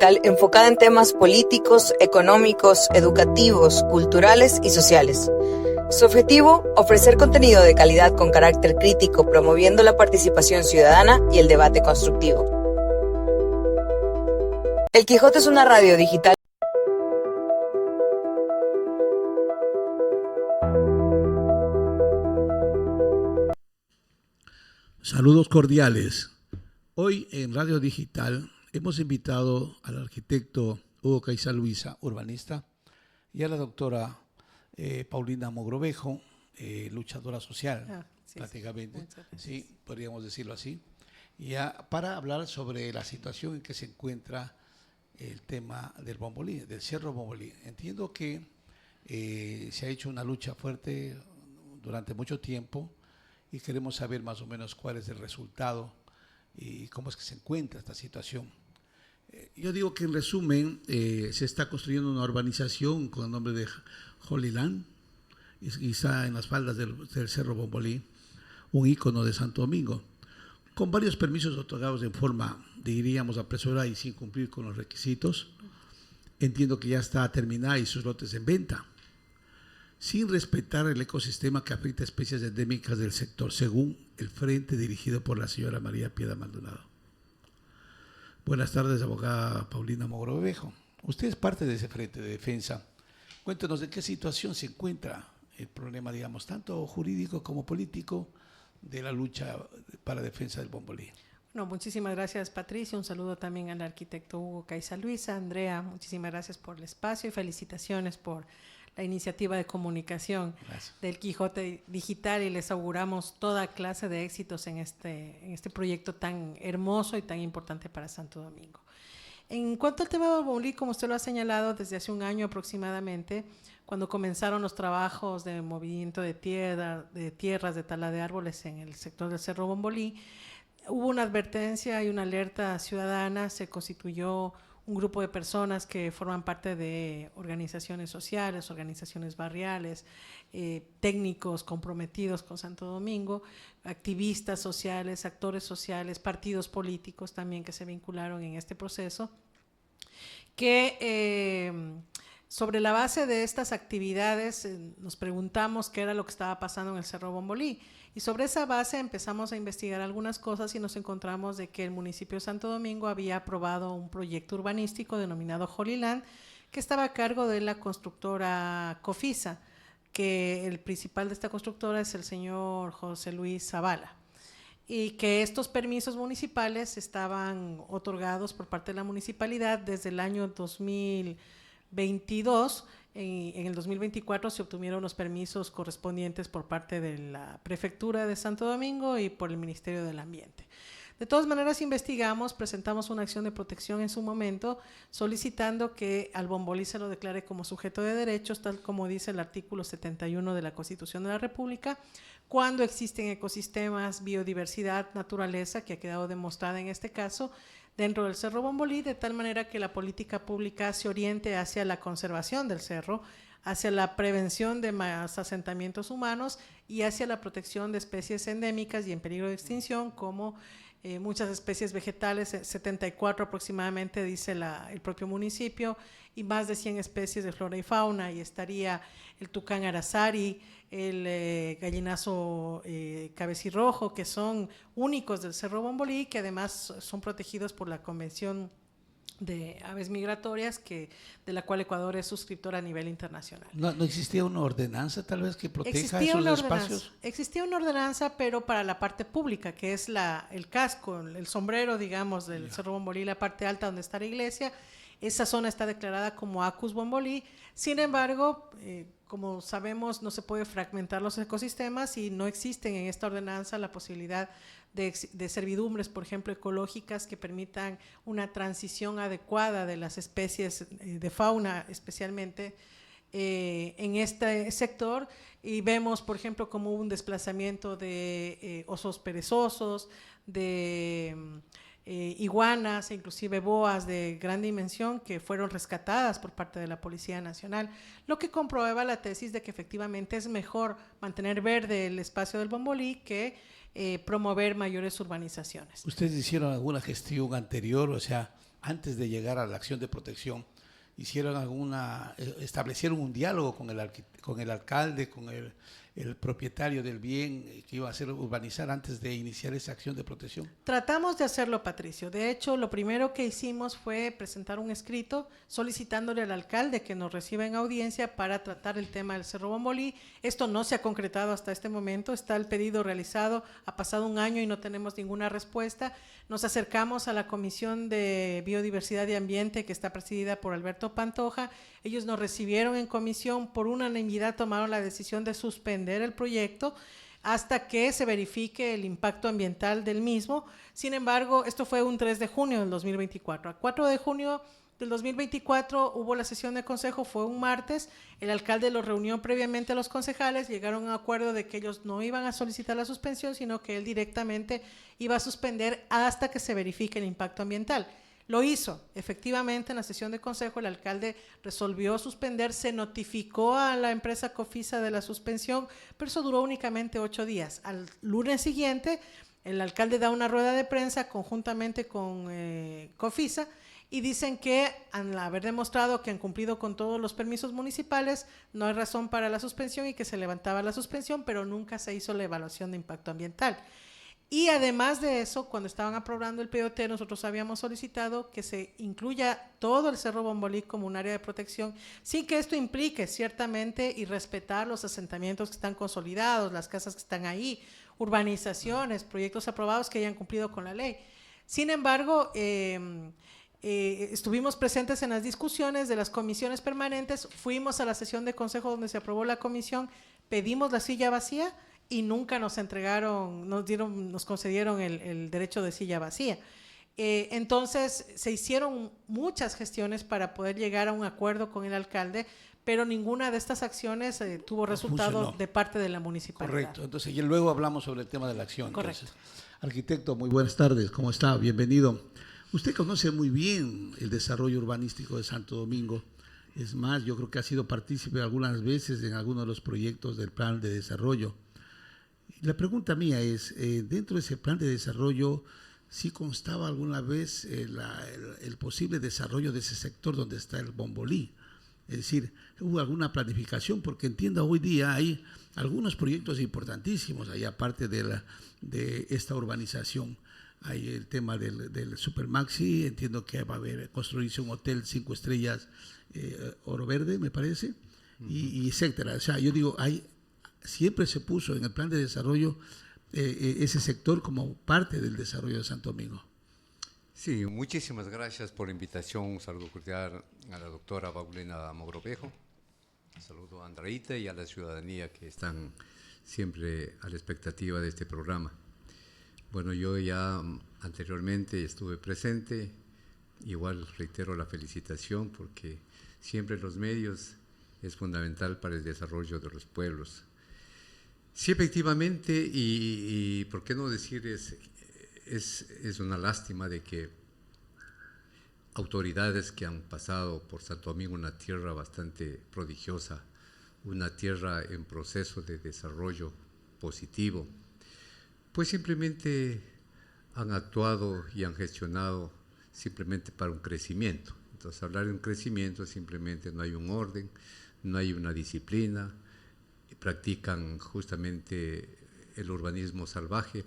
Enfocada en temas políticos, económicos, educativos, culturales y sociales. Su objetivo, ofrecer contenido de calidad con carácter crítico, promoviendo la participación ciudadana y el debate constructivo. El Quijote es una radio digital. Saludos cordiales. Hoy en Radio Digital hemos invitado al arquitecto Hugo Caizaluisa, urbanista, y a la doctora Paulina Mogrovejo, luchadora social, prácticamente, sí, podríamos decirlo así, para hablar sobre la situación en que se encuentra el tema del Bombolí, del Cerro Bombolí. Entiendo que se ha hecho una lucha fuerte durante mucho tiempo y queremos saber más o menos cuál es el resultado y cómo es que se encuentra esta situación. Yo digo que en resumen se está construyendo una urbanización con el nombre de Holy Land y está en las faldas del Cerro Bombolí, un ícono de Santo Domingo, con varios permisos otorgados en forma, diríamos, apresurada y sin cumplir con los requisitos. Entiendo que ya está terminada y sus lotes en venta, sin respetar el ecosistema que afecta a especies endémicas del sector, según el frente dirigido por la señora María Piedad Maldonado. Buenas tardes, abogada Paulina Mogrovejo. Usted es parte de ese frente de defensa. Cuéntenos de qué situación se encuentra el problema, digamos, tanto jurídico como político, de la lucha para defensa del Bombolí. Bueno, muchísimas gracias, Patricia. Un saludo también al arquitecto Hugo Caizaluisa. Andrea, muchísimas gracias por el espacio y felicitaciones por la iniciativa de comunicación del Quijote Digital, y les auguramos toda clase de éxitos en este proyecto tan hermoso y tan importante para Santo Domingo. En cuanto al tema del Bombolí, como usted lo ha señalado, desde hace un año aproximadamente, cuando comenzaron los trabajos de movimiento de tierras, de tala de árboles en el sector del Cerro Bombolí, hubo una advertencia y una alerta ciudadana. Se constituyó un grupo de personas que forman parte de organizaciones sociales, organizaciones barriales, técnicos comprometidos con Santo Domingo, activistas sociales, actores sociales, partidos políticos también que se vincularon en este proceso, que sobre la base de estas actividades nos preguntamos qué era lo que estaba pasando en el Cerro Bombolí. Y sobre esa base empezamos a investigar algunas cosas y nos encontramos de que el municipio de Santo Domingo había aprobado un proyecto urbanístico denominado Holy Land, que estaba a cargo de la constructora Cofisa, que el principal de esta constructora es el señor José Luis Zavala, y que estos permisos municipales estaban otorgados por parte de la municipalidad desde el año 2022. En el 2024 se obtuvieron los permisos correspondientes por parte de la Prefectura de Santo Domingo y por el Ministerio del Ambiente. De todas maneras, investigamos, presentamos una acción de protección en su momento, solicitando que al Bombolí se lo declare como sujeto de derechos, tal como dice el artículo 71 de la Constitución de la República, cuando existen ecosistemas, biodiversidad, naturaleza, que ha quedado demostrada en este caso, dentro del Cerro Bombolí, de tal manera que la política pública se oriente hacia la conservación del cerro, hacia la prevención de más asentamientos humanos y hacia la protección de especies endémicas y en peligro de extinción, como muchas especies vegetales, 74 aproximadamente dice el propio municipio, y más de 100 especies de flora y fauna, y estaría el tucán arazari, el gallinazo cabecirrojo, que son únicos del Cerro Bombolí, que además son protegidos por la Convención de Aves Migratorias, de la cual Ecuador es suscriptor a nivel internacional. ¿No existía una ordenanza tal vez que proteja esos espacios? Existía una ordenanza, pero para la parte pública, que es el casco, el sombrero, digamos, del Cerro Bombolí, la parte alta donde está la iglesia. Esa zona está declarada como Acus Bombolí. Sin embargo, como sabemos, no se puede fragmentar los ecosistemas y no existen en esta ordenanza la posibilidad de servidumbres, por ejemplo, ecológicas que permitan una transición adecuada de las especies de fauna, especialmente en este sector. Y vemos, por ejemplo, como hubo un desplazamiento de osos perezosos, de iguanas e inclusive boas de gran dimensión que fueron rescatadas por parte de la Policía Nacional, lo que comprueba la tesis de que efectivamente es mejor mantener verde el espacio del Bombolí que promover mayores urbanizaciones. ¿Ustedes hicieron alguna gestión anterior, o sea, antes de llegar a la acción de protección, establecieron un diálogo con el alcalde, con el propietario del bien que iba a hacer urbanizar antes de iniciar esa acción de protección? Tratamos de hacerlo, Patricio. De hecho, lo primero que hicimos fue presentar un escrito solicitándole al alcalde que nos reciba en audiencia para tratar el tema del Cerro Bombolí. Esto no se ha concretado hasta este momento, está el pedido realizado, ha pasado un año y no tenemos ninguna respuesta. Nos acercamos a la Comisión de Biodiversidad y Ambiente, que está presidida por Alberto Pantoja. Ellos nos recibieron en comisión, por unanimidad tomaron la decisión de suspender el proyecto hasta que se verifique el impacto ambiental del mismo. Sin embargo, esto fue un 3 de junio del 2024. A 4 de junio del 2024 hubo la sesión de consejo, fue un martes. El alcalde los reunió previamente a los concejales, llegaron a un acuerdo de que ellos no iban a solicitar la suspensión, sino que él directamente iba a suspender hasta que se verifique el impacto ambiental. Lo hizo, efectivamente, en la sesión de consejo el alcalde resolvió suspender, se notificó a la empresa Cofisa de la suspensión, pero eso duró únicamente 8 días. Al lunes siguiente, el alcalde da una rueda de prensa conjuntamente con Cofisa y dicen que al haber demostrado que han cumplido con todos los permisos municipales, no hay razón para la suspensión y que se levantaba la suspensión, pero nunca se hizo la evaluación de impacto ambiental. Y además de eso, cuando estaban aprobando el POT, nosotros habíamos solicitado que se incluya todo el Cerro Bombolí como un área de protección, sin que esto implique ciertamente y respetar los asentamientos que están consolidados, las casas que están ahí, urbanizaciones, proyectos aprobados que hayan cumplido con la ley. Sin embargo, estuvimos presentes en las discusiones de las comisiones permanentes, fuimos a la sesión de consejo donde se aprobó la comisión, pedimos la silla vacía, y nunca nos entregaron, nos concedieron el derecho de silla vacía. Entonces se hicieron muchas gestiones para poder llegar a un acuerdo con el alcalde, pero ninguna de estas acciones tuvo resultado de parte de la municipalidad. Correcto, entonces y luego hablamos sobre el tema de la acción. Correcto. Entonces, arquitecto, muy buenas tardes, ¿cómo está? Bienvenido. Usted conoce muy bien el desarrollo urbanístico de Santo Domingo. Es más, yo creo que ha sido partícipe algunas veces en algunos de los proyectos del plan de desarrollo. La pregunta mía es, dentro de ese plan de desarrollo, ¿sí constaba alguna vez el posible desarrollo de ese sector donde está el Bombolí? Es decir, ¿hubo alguna planificación? Porque entiendo hoy día hay algunos proyectos importantísimos, ahí aparte de esta urbanización. Hay el tema del Supermaxi, entiendo que va a construirse un hotel 5 estrellas, Oro Verde, me parece, y etcétera. O sea, yo digo, siempre se puso en el plan de desarrollo ese sector como parte del desarrollo de Santo Domingo. Sí, muchísimas gracias por la invitación. Un saludo cordial a la doctora Paulina Mogrovejo. Un saludo a Andreita y a la ciudadanía que están siempre a la expectativa de este programa. Bueno, yo ya anteriormente estuve presente. Igual reitero la felicitación porque siempre los medios es fundamental para el desarrollo de los pueblos. Sí, efectivamente, y por qué no decir, es una lástima de que autoridades que han pasado por Santo Domingo, una tierra bastante prodigiosa, una tierra en proceso de desarrollo positivo, pues simplemente han actuado y han gestionado simplemente para un crecimiento. Entonces, hablar de un crecimiento simplemente no hay un orden, no hay una disciplina, practican justamente el urbanismo salvaje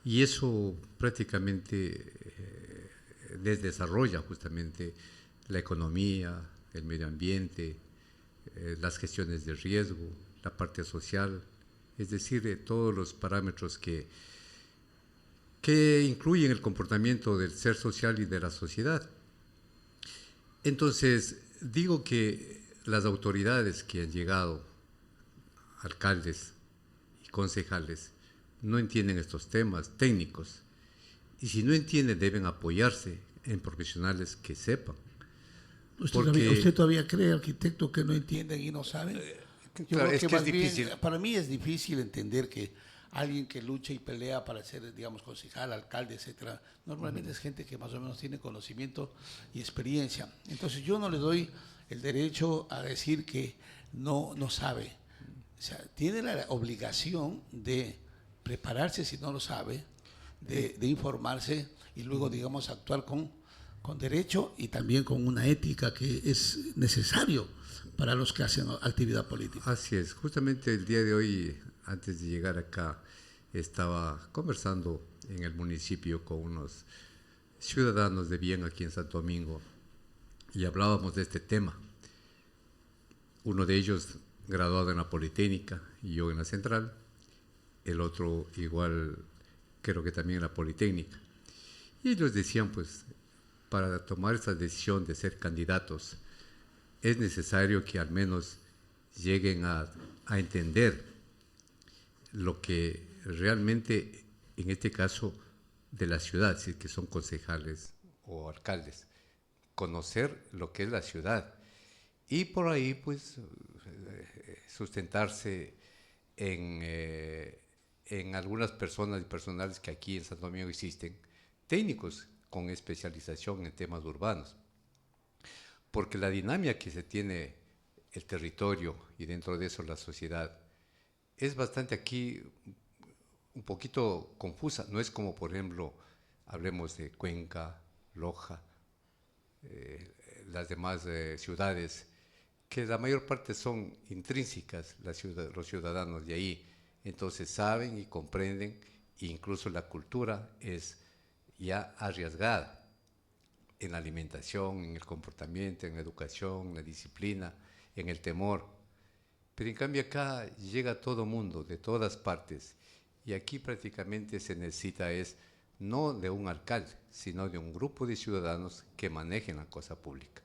y eso prácticamente desdesarrolla justamente la economía, el medio ambiente, las gestiones de riesgo, la parte social, es decir, todos los parámetros que incluyen el comportamiento del ser social y de la sociedad. Entonces, digo que las autoridades que han llegado, alcaldes y concejales, no entienden estos temas técnicos y si no entienden deben apoyarse en profesionales que sepan. ¿Usted todavía cree, arquitecto, que no entienden y no saben? Claro, es que es difícil. Para mí es difícil entender que alguien que lucha y pelea para ser, digamos, concejal, alcalde, etcétera, normalmente es gente que más o menos tiene conocimiento y experiencia. Entonces yo no le doy el derecho a decir que no sabe. O sea, tiene la obligación de prepararse si no lo sabe, de informarse y luego, digamos, actuar con con derecho y también con una ética que es necesario para los que hacen actividad política. Así es, justamente el día de hoy, antes de llegar acá, estaba conversando en el municipio con unos ciudadanos de bien aquí en Santo Domingo y hablábamos de este tema. Uno de ellos graduado en la Politécnica y yo en la Central, el otro igual creo que también en la Politécnica. Y ellos decían, pues, para tomar esa decisión de ser candidatos, es necesario que al menos lleguen a entender lo que realmente, en este caso, de la ciudad, si es que son concejales o alcaldes, conocer lo que es la ciudad y por ahí, pues, sustentarse en algunas personas y personales que aquí en Santo Domingo existen, técnicos con especialización en temas urbanos. Porque la dinámica que se tiene el territorio y dentro de eso la sociedad es bastante aquí un poquito confusa. No es como, por ejemplo, hablemos de Cuenca, Loja, las demás ciudades, que la mayor parte son intrínsecas los ciudadanos de ahí. Entonces saben y comprenden, e incluso la cultura es ya arriesgada en la alimentación, en el comportamiento, en la educación, en la disciplina, en el temor. Pero en cambio acá llega todo mundo, de todas partes, y aquí prácticamente se necesita no de un alcalde, sino de un grupo de ciudadanos que manejen la cosa pública.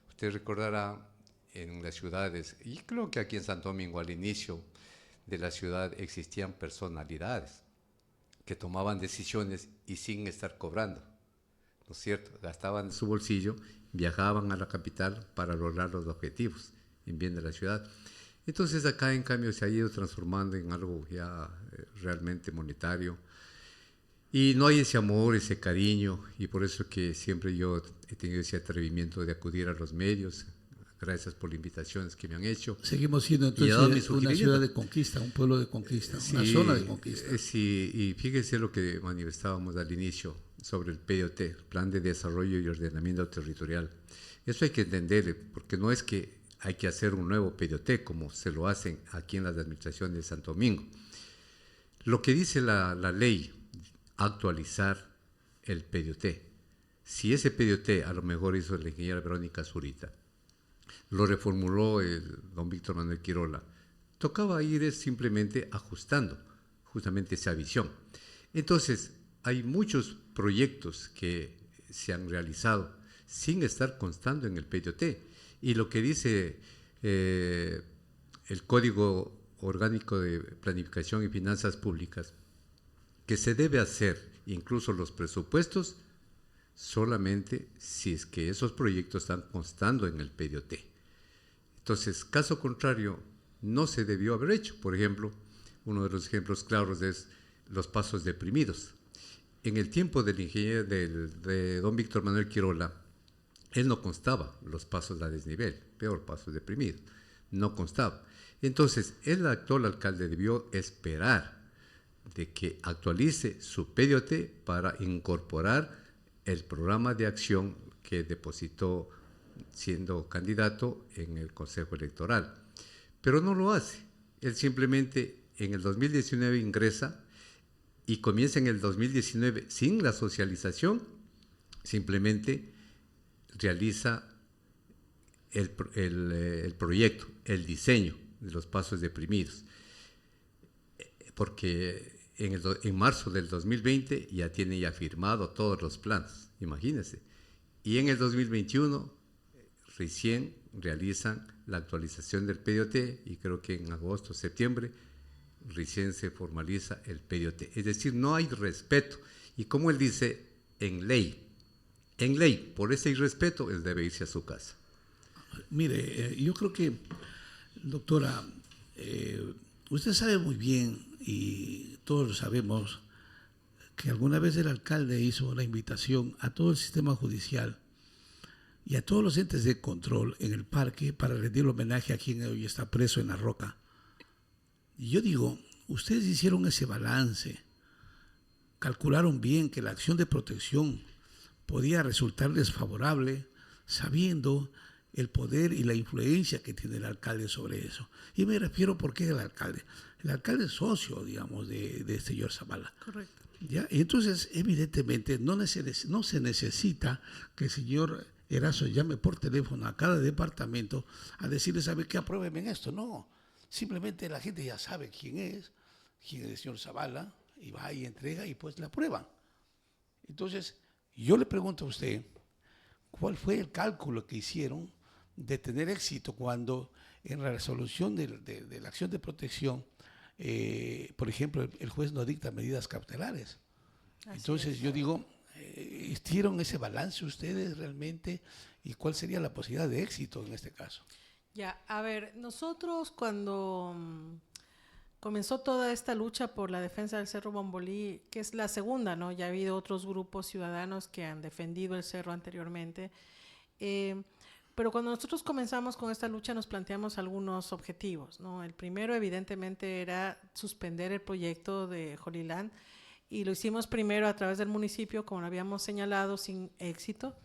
Usted recordará en las ciudades, y creo que aquí en Santo Domingo al inicio de la ciudad existían personalidades que tomaban decisiones y sin estar cobrando, ¿no es cierto? Gastaban su bolsillo, viajaban a la capital para lograr los objetivos en bien de la ciudad. Entonces acá en cambio se ha ido transformando en algo ya realmente monetario y no hay ese amor, ese cariño, y por eso que siempre yo he tenido ese atrevimiento de acudir a los medios. Gracias por las invitaciones que me han hecho. Seguimos siendo entonces una ciudad de conquista, un pueblo de conquista, sí, una zona de conquista. Sí, y fíjese lo que manifestábamos al inicio sobre el PDOT, Plan de Desarrollo y Ordenamiento Territorial. Eso hay que entenderlo, porque no es que hay que hacer un nuevo PDOT como se lo hacen aquí en las administraciones de Santo Domingo. Lo que dice la ley, actualizar el PDOT. Si ese PDOT a lo mejor hizo la ingeniera Verónica Zurita, lo reformuló el don Víctor Manuel Quirola, tocaba ir simplemente ajustando justamente esa visión. Entonces, hay muchos proyectos que se han realizado sin estar constando en el PDOT. Y lo que dice el Código Orgánico de Planificación y Finanzas Públicas, que se debe hacer incluso los presupuestos solamente si es que esos proyectos están constando en el PDOT. Entonces, caso contrario, no se debió haber hecho. Por ejemplo, uno de los ejemplos claros es los pasos deprimidos. En el tiempo del ingeniero de don Víctor Manuel Quirola, él no constaba los pasos a desnivel, peor, pasos deprimidos, no constaba. Entonces, el actual alcalde debió esperar de que actualice su PDOT para incorporar el programa de acción que depositó siendo candidato en el Consejo Electoral. Pero no lo hace. Él simplemente en el 2019 ingresa y comienza en el 2019 sin la socialización, simplemente realiza el proyecto, el diseño de los pasos deprimidos. Porque en marzo del 2020 ya tiene ya firmado todos los planos, imagínense. Y en el 2021 recién realizan la actualización del PDOT y creo que en agosto, septiembre, recién se formaliza el PDOT. Es decir, no hay respeto. Y como él dice, en ley, por ese irrespeto, él debe irse a su casa. Mire, yo creo que, doctora, usted sabe muy bien, y todos lo sabemos, que alguna vez el alcalde hizo una invitación a todo el sistema judicial y a todos los entes de control en el parque para rendir homenaje a quien hoy está preso en La Roca. Y yo digo, ustedes hicieron ese balance, calcularon bien que la acción de protección podía resultar desfavorable sabiendo el poder y la influencia que tiene el alcalde sobre eso. Y me refiero, ¿por qué el alcalde? El alcalde es socio, digamos, de señor Zavala. Correcto. ¿Ya? Y entonces, evidentemente, no se necesita que el señor Erazo llame por teléfono a cada departamento a decirle, ¿sabe qué? Apruébeme en esto. No, simplemente la gente ya sabe quién es el señor Zavala, y va y entrega y pues la aprueban. Entonces, yo le pregunto a usted, ¿cuál fue el cálculo que hicieron de tener éxito cuando en la resolución de la acción de protección, por ejemplo, el juez no dicta medidas cautelares? Entonces yo digo, ¿hicieron ese balance ustedes realmente? ¿Y cuál sería la posibilidad de éxito en este caso? Ya, a ver, nosotros cuando comenzó toda esta lucha por la defensa del Cerro Bombolí, que es la segunda, ¿no? Ya ha habido otros grupos ciudadanos que han defendido el cerro anteriormente, pero cuando nosotros comenzamos con esta lucha nos planteamos algunos objetivos, ¿no? El primero evidentemente era suspender el proyecto de Joliland, y lo hicimos primero a través del municipio, como lo habíamos señalado, sin éxito.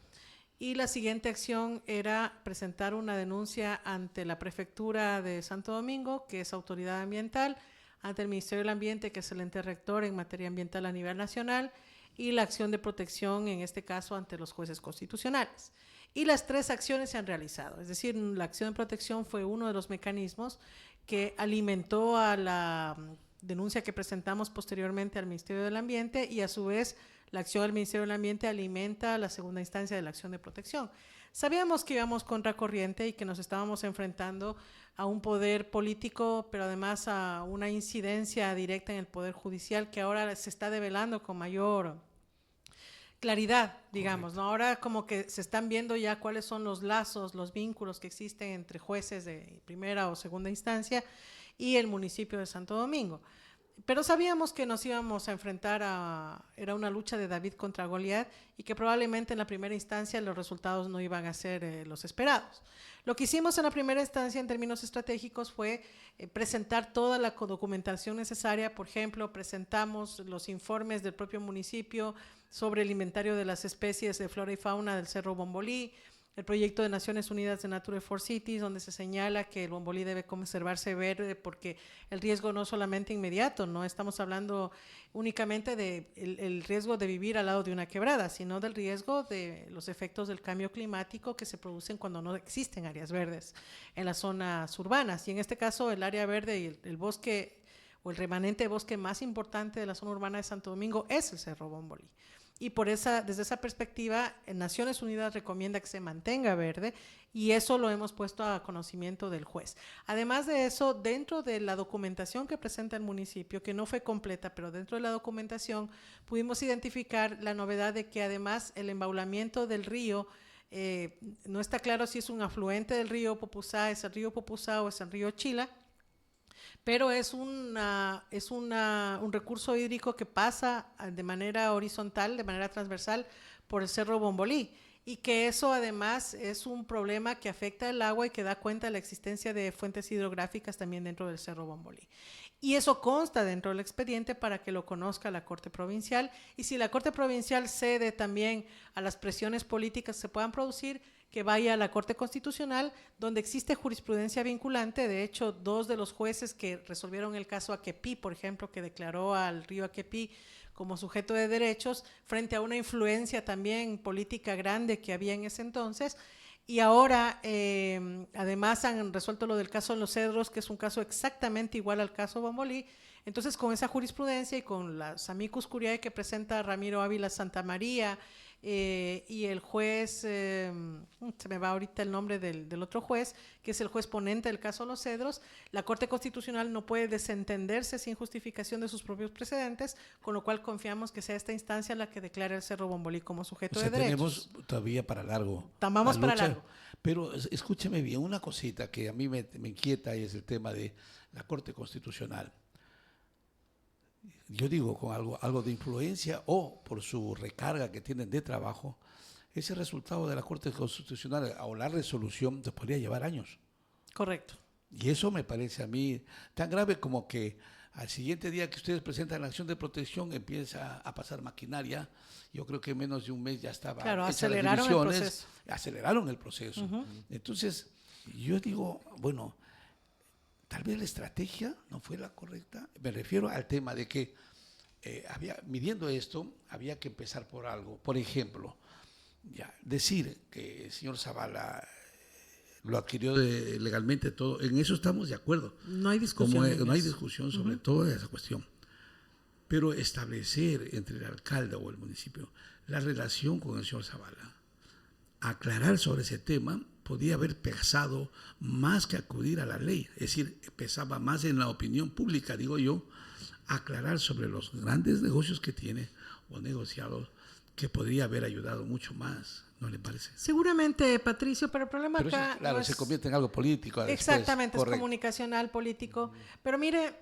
Y la siguiente acción era presentar una denuncia ante la Prefectura de Santo Domingo, que es autoridad ambiental, ante el Ministerio del Ambiente, que es el ente rector en materia ambiental a nivel nacional, y la acción de protección, en este caso, ante los jueces constitucionales. Y las tres acciones se han realizado, es decir, la acción de protección fue uno de los mecanismos que alimentó a la denuncia que presentamos posteriormente al Ministerio del Ambiente, y a su vez la acción del Ministerio del Ambiente alimenta la segunda instancia de la acción de protección. Sabíamos que íbamos contracorriente y que nos estábamos enfrentando a un poder político, pero además a una incidencia directa en el poder judicial que ahora se está develando con mayor claridad, digamos, ¿no? Ahora como que se están viendo ya cuáles son los lazos, los vínculos que existen entre jueces de primera o segunda instancia y el municipio de Santo Domingo. Pero sabíamos que nos íbamos a enfrentar era una lucha de David contra Goliat, y que probablemente en la primera instancia los resultados no iban a ser los esperados. Lo que hicimos en la primera instancia en términos estratégicos fue presentar toda la documentación necesaria. Por ejemplo, presentamos los informes del propio municipio sobre el inventario de las especies de flora y fauna del Cerro Bombolí, el proyecto de Naciones Unidas de Nature for Cities, donde se señala que el Bombolí debe conservarse verde porque el riesgo no solamente inmediato, no estamos hablando únicamente del riesgo de vivir al lado de una quebrada, sino del riesgo de los efectos del cambio climático que se producen cuando no existen áreas verdes en las zonas urbanas. Y en este caso el área verde y el bosque o el remanente de bosque más importante de la zona urbana de Santo Domingo es el Cerro Bombolí. Y desde esa perspectiva, Naciones Unidas recomienda que se mantenga verde, y eso lo hemos puesto a conocimiento del juez. Además de eso, dentro de la documentación que presenta el municipio, que no fue completa, pero dentro de la documentación pudimos identificar la novedad de que además el embaulamiento del río, no está claro si es un afluente del río Popuzá, es el río Popuzá o es el río Chila, pero es un recurso hídrico que pasa de manera horizontal, de manera transversal por el Cerro Bombolí, y que eso además es un problema que afecta el agua y que da cuenta de la existencia de fuentes hidrográficas también dentro del Cerro Bombolí. Y eso consta dentro del expediente para que lo conozca la Corte Provincial, y si la Corte Provincial cede también a las presiones políticas que se puedan producir, que vaya a la Corte Constitucional, donde existe jurisprudencia vinculante. De hecho, dos de los jueces que resolvieron el caso Aquepí, por ejemplo, que declaró al río Aquepí como sujeto de derechos frente a una influencia también política grande que había en ese entonces. Y ahora, además, han resuelto lo del caso de Los Cedros, que es un caso exactamente igual al caso Bombolí. Entonces, con esa jurisprudencia y con las amicus curiae que presenta Ramiro Ávila Santamaría, y el juez, se me va ahorita el nombre del otro juez, que es el juez ponente del caso Los Cedros, la Corte Constitucional no puede desentenderse sin justificación de sus propios precedentes, con lo cual confiamos que sea esta instancia la que declare el Cerro Bombolí como sujeto de derechos. Tenemos todavía para largo. Vamos para largo. Pero escúcheme bien, una cosita que a mí me inquieta, y es el tema de la Corte Constitucional. Yo digo, con algo de influencia o por su recarga que tienen de trabajo, ese resultado de la Corte Constitucional o la resolución te podría llevar años. Correcto. Y eso me parece a mí tan grave como que Al siguiente día que ustedes presentan la acción de protección, empieza a pasar maquinaria. Yo creo que en menos de un mes ya estaba Claro, hechas aceleraron las el divisiones, proceso. aceleraron el proceso. Entonces, yo digo, bueno, tal vez la estrategia no fue la correcta. Me refiero al tema de que midiendo esto, había que empezar por algo. Por ejemplo, ya, decir que el señor Zavala lo adquirió legalmente todo, en eso estamos de acuerdo. No hay discusión. No hay discusión sobre toda esa cuestión. Pero establecer entre el alcalde o el municipio la relación con el señor Zavala, aclarar sobre ese tema, podía haber pesado más que acudir a la ley. Es decir, pesaba más en la opinión pública, digo yo, aclarar sobre los grandes negocios que tiene o negociados, que podría haber ayudado mucho más. ¿No le parece? Seguramente, Patricio, pero el problema Pero acá... eso, claro, no es... se convierte en algo político. Exactamente, después. es comunicacional, político. Pero mire,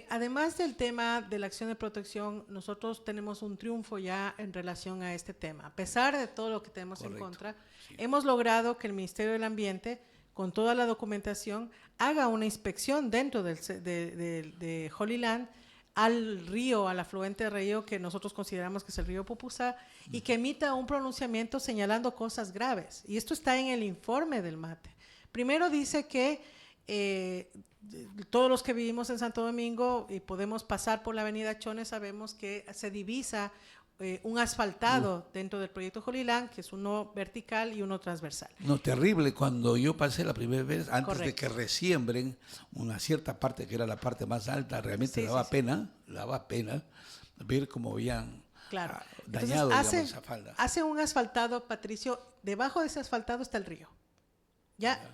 además del tema de la acción de protección, nosotros tenemos un triunfo ya en relación a este tema. A pesar de todo lo que tenemos en contra, hemos logrado que el Ministerio del Ambiente, con toda la documentación, haga una inspección dentro de Holy Land al río, al afluente río que nosotros consideramos que es el río Pupusá, y que emita un pronunciamiento señalando cosas graves. Y esto está en el informe del MATE. Primero dice que todos los que vivimos en Santo Domingo y podemos pasar por la avenida Chones, sabemos que se divisa un asfaltado dentro del proyecto Holy Land, que es uno vertical y uno transversal. No, terrible. Cuando yo pasé la primera vez, antes de Correcto. que resiembren una cierta parte, que era la parte más alta, realmente daba pena ver cómo habían dañado, Entonces, digamos, esa falda. hace un asfaltado, Patricio, debajo de ese asfaltado está el río.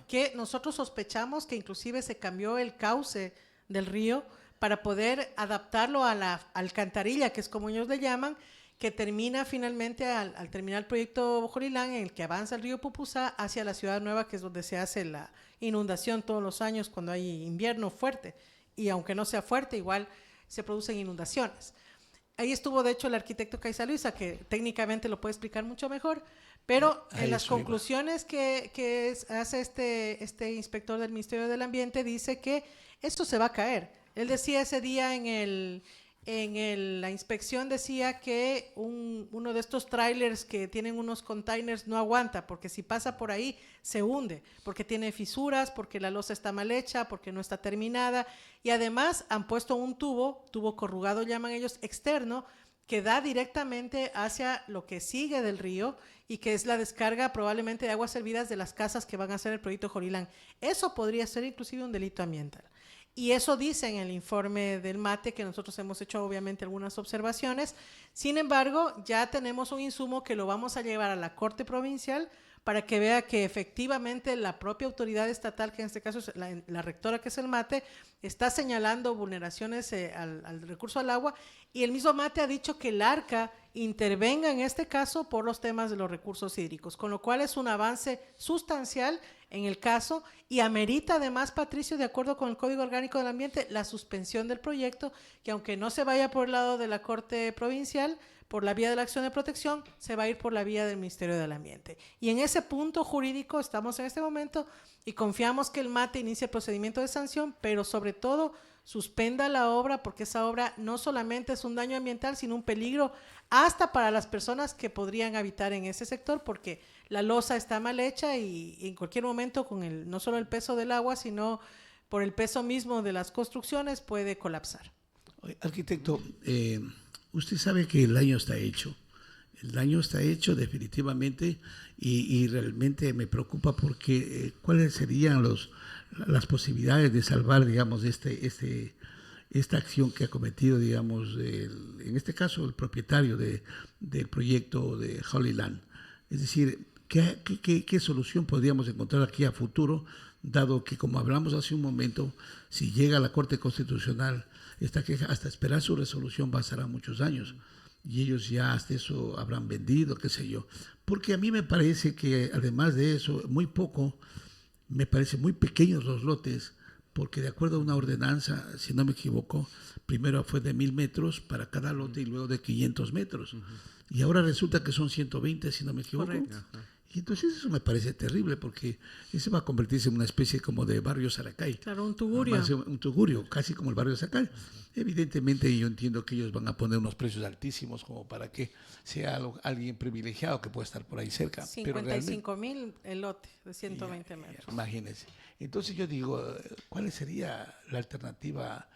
Que nosotros sospechamos que inclusive se cambió el cauce del río para poder adaptarlo a la alcantarilla, que es como ellos le llaman, que termina finalmente al terminar el proyecto Holy Land, en el que avanza el río Pupusá hacia la Ciudad Nueva, que es donde se hace la inundación todos los años cuando hay invierno fuerte. Y aunque no sea fuerte, igual se producen inundaciones. Ahí estuvo, de hecho, el arquitecto Caiza Luisa, que técnicamente lo puede explicar mucho mejor, pero en las conclusiones que hace este inspector del Ministerio del Ambiente, dice que esto se va a caer. Él decía ese día la inspección, decía que uno de estos trailers que tienen unos containers no aguanta, porque si pasa por ahí se hunde, porque tiene fisuras, porque la losa está mal hecha, porque no está terminada, y además han puesto un tubo corrugado, llaman ellos, externo, que da directamente hacia lo que sigue del río y que es la descarga probablemente de aguas servidas de las casas que van a hacer el proyecto Holy Land. Eso podría ser inclusive un delito ambiental. Y eso dice en el informe del MATE, que nosotros hemos hecho obviamente algunas observaciones. Sin embargo, ya tenemos un insumo que lo vamos a llevar a la Corte Provincial para que vea que efectivamente la propia autoridad estatal, que en este caso es la rectora, que es el MATE, está señalando vulneraciones al recurso al agua, y el mismo MATE ha dicho que el ARCA intervenga en este caso por los temas de los recursos hídricos, con lo cual es un avance sustancial en el caso y amerita además, Patricio, de acuerdo con el Código Orgánico del Ambiente, la suspensión del proyecto, que aunque no se vaya por el lado de la Corte Provincial, por la vía de la acción de protección, se va a ir por la vía del Ministerio del Ambiente. Y en ese punto jurídico estamos en este momento y confiamos que el MATE inicie el procedimiento de sanción, pero sobre todo suspenda la obra, porque esa obra no solamente es un daño ambiental, sino un peligro hasta para las personas que podrían habitar en ese sector, porque la losa está mal hecha y en cualquier momento con no solo el peso del agua, sino por el peso mismo de las construcciones puede colapsar. Arquitecto, usted sabe que el daño está hecho. El daño está hecho definitivamente y realmente me preocupa porque ¿cuáles serían las posibilidades de salvar, digamos, esta acción que ha cometido, digamos, en este caso el propietario del proyecto de Holy Land? Es decir, ¿qué solución podríamos encontrar aquí a futuro, dado que, como hablamos hace un momento, si llega a la Corte Constitucional esta queja, hasta esperar su resolución pasará muchos años y ellos ya hasta eso habrán vendido, qué sé yo? Porque a mí me parece que además de eso, me parecen muy pequeños los lotes, porque de acuerdo a una ordenanza, si no me equivoco, primero fue de 1000 metros para cada lote y luego de 500 metros. Y ahora resulta que son 120, si no me equivoco. Correcto. Y entonces eso me parece terrible porque ese va a convertirse en una especie como de barrio Saracay. Claro, un tugurio. Va a ser un tugurio, casi como el barrio Saracay. Evidentemente yo entiendo que ellos van a poner unos precios altísimos como para que sea alguien privilegiado que pueda estar por ahí cerca. 55,000 el lote de 120 metros. Imagínense. Entonces yo digo, ¿cuál sería la alternativa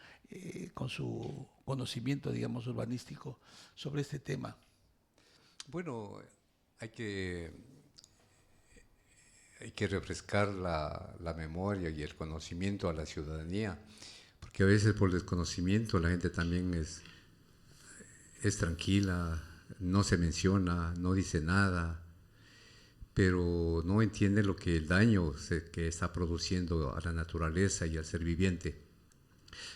con su conocimiento, digamos, urbanístico sobre este tema? Bueno, hay que refrescar la memoria y el conocimiento a la ciudadanía, porque a veces por desconocimiento la gente también es tranquila, no se menciona, no dice nada, pero no entiende el daño que está produciendo a la naturaleza y al ser viviente.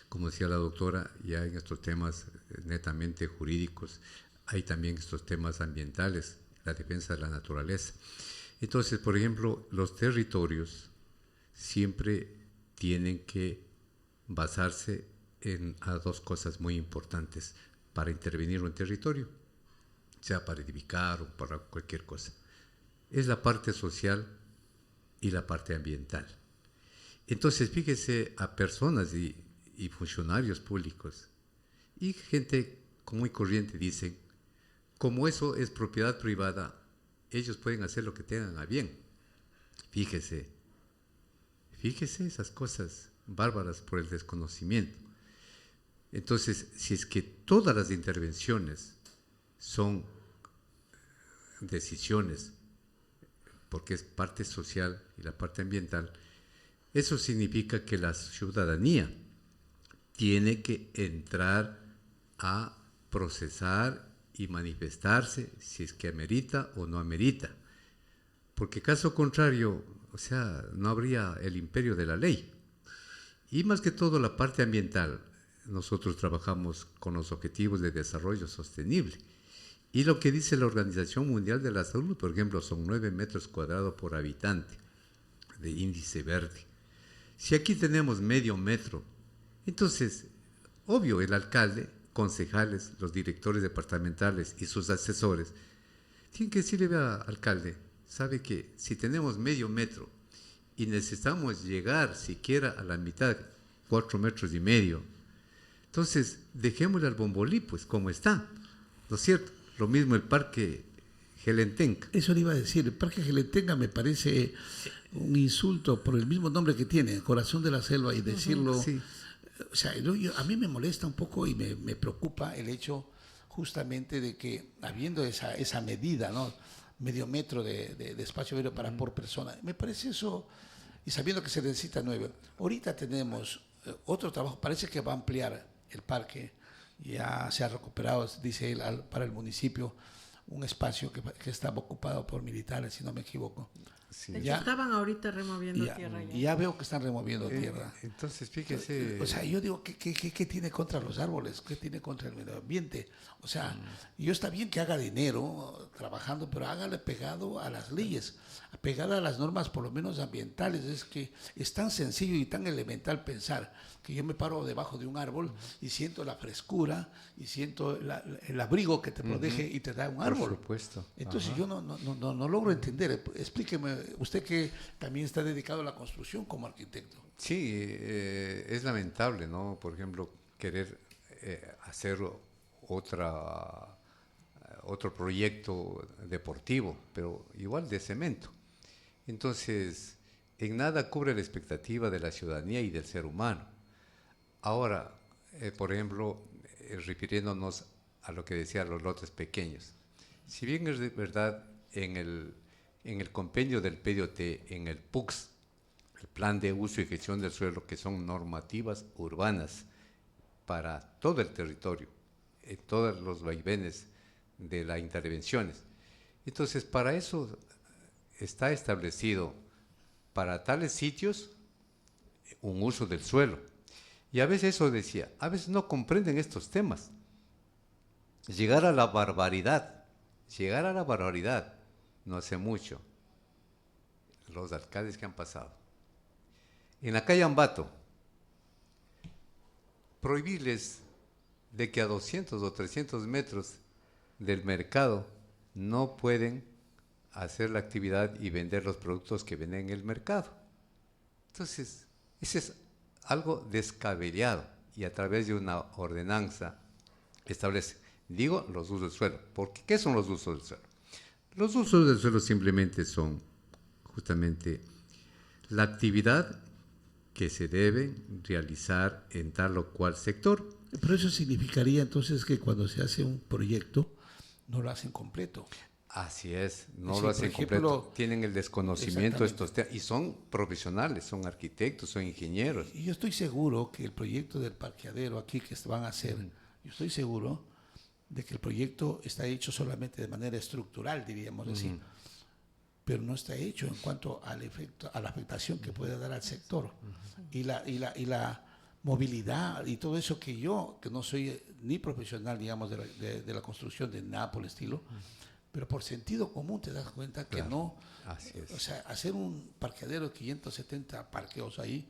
Como decía la doctora, ya en estos temas netamente jurídicos hay también estos temas ambientales, la defensa de la naturaleza. Entonces, por ejemplo, los territorios siempre tienen que basarse a dos cosas muy importantes para intervenir en un territorio, sea para edificar o para cualquier cosa. Es la parte social y la parte ambiental. Entonces, fíjese a personas y funcionarios públicos y gente común y corriente dicen, como eso es propiedad privada, ellos pueden hacer lo que tengan a bien. Fíjese esas cosas bárbaras por el desconocimiento. Entonces, si es que todas las intervenciones son decisiones, porque es parte social y la parte ambiental, eso significa que la ciudadanía tiene que entrar a procesar y manifestarse si es que amerita o no amerita. Porque caso contrario, o sea, no habría el imperio de la ley. Y más que todo la parte ambiental, nosotros trabajamos con los objetivos de desarrollo sostenible. Y lo que dice la Organización Mundial de la Salud, por ejemplo, son 9 metros cuadrados por habitante de índice verde. Si aquí tenemos medio metro, entonces, obvio, el alcalde, concejales, los directores departamentales y sus asesores tienen que decirle, vea, alcalde, sabe que si tenemos medio metro y necesitamos llegar siquiera a la mitad, 4,5 metros, entonces dejémosle al Bombolí, pues como está, ¿no es cierto? Lo mismo el Parque Gelentenca. Eso le iba a decir, el Parque Gelentenca me parece un insulto por el mismo nombre que tiene, Corazón de la Selva, y decirlo... Sí. O sea, a mí me molesta un poco y me preocupa el hecho justamente de que habiendo esa medida, ¿no? Medio metro de espacio aéreo por persona, me parece eso, y sabiendo que se necesita 9. Ahorita tenemos otro trabajo, parece que va a ampliar el parque, ya se ha recuperado, dice él, para el municipio, un espacio que estaba ocupado por militares, si no me equivoco. Sí. De hecho, estaban ahorita removiendo tierra. Ya veo que están removiendo tierra. Entonces, fíjese... O sea, yo digo, ¿qué tiene contra los árboles? ¿Qué tiene contra el medio ambiente? O sea, yo está bien que haga dinero trabajando, pero hágale pegado a las leyes, pegada a las normas por lo menos ambientales. Es que es tan sencillo y tan elemental pensar que yo me paro debajo de un árbol y siento la frescura y siento el abrigo que te protege y te da un árbol. Por supuesto. Entonces yo no logro entender. Explíqueme, usted que también está dedicado a la construcción como arquitecto. Sí, es lamentable, ¿no? Por ejemplo, querer hacer otro proyecto deportivo, pero igual de cemento. Entonces, en nada cubre la expectativa de la ciudadanía y del ser humano. Ahora, por ejemplo, refiriéndonos a lo que decía los lotes pequeños, si bien es verdad en el compendio del PDOT, en el PUCS, el Plan de Uso y Gestión del Suelo, que son normativas urbanas para todo el territorio, en todos los vaivenes de las intervenciones. Entonces, para eso está establecido para tales sitios un uso del suelo. Y a veces eso decía, a veces no comprenden estos temas. Llegar a la barbaridad no hace mucho, los alcaldes que han pasado. En la calle Ambato, prohibirles de que a 200 o 300 metros del mercado no pueden hacer la actividad y vender los productos que venden en el mercado. Entonces, ese es algo descabellado y a través de una ordenanza establece, digo, los usos del suelo. Porque, ¿qué son los usos del suelo? Los usos del suelo simplemente son justamente la actividad que se debe realizar en tal o cual sector. Pero eso significaría entonces que cuando se hace un proyecto no lo hacen completo. Así es, no Sí, lo hacen por ejemplo, completo. Tienen el desconocimiento de estos temas y son profesionales, son arquitectos, son ingenieros. Y yo estoy seguro que el proyecto del parqueadero aquí que van a hacer, yo estoy seguro de que el proyecto está hecho solamente de manera estructural, diríamos así, pero no está hecho en cuanto al efecto, a la afectación que puede dar al sector y la movilidad y todo eso que yo, que no soy ni profesional, digamos, de la construcción de nada por el estilo, pero por sentido común te das cuenta que Claro, no, así es. o sea, hacer un parqueadero de 570 parqueos ahí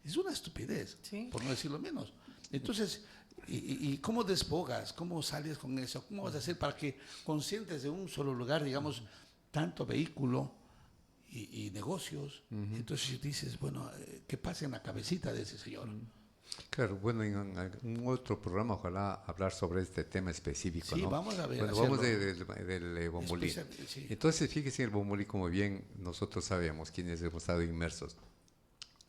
es una estupidez, Sí. por no decirlo menos. Entonces, ¿y cómo despogas? ¿Cómo sales con eso? ¿Cómo vas a hacer para que concentres de un solo lugar, digamos, tanto vehículo y negocios? Entonces dices, bueno, ¿qué pasa en la cabecita de ese señor? Claro, bueno, en un otro programa ojalá hablar sobre este tema específico, Sí, ¿no? vamos a ver. Bueno, vamos del Bombolí. Sí. Entonces, fíjese en el Bombolí, como bien nosotros sabemos, quienes hemos estado inmersos,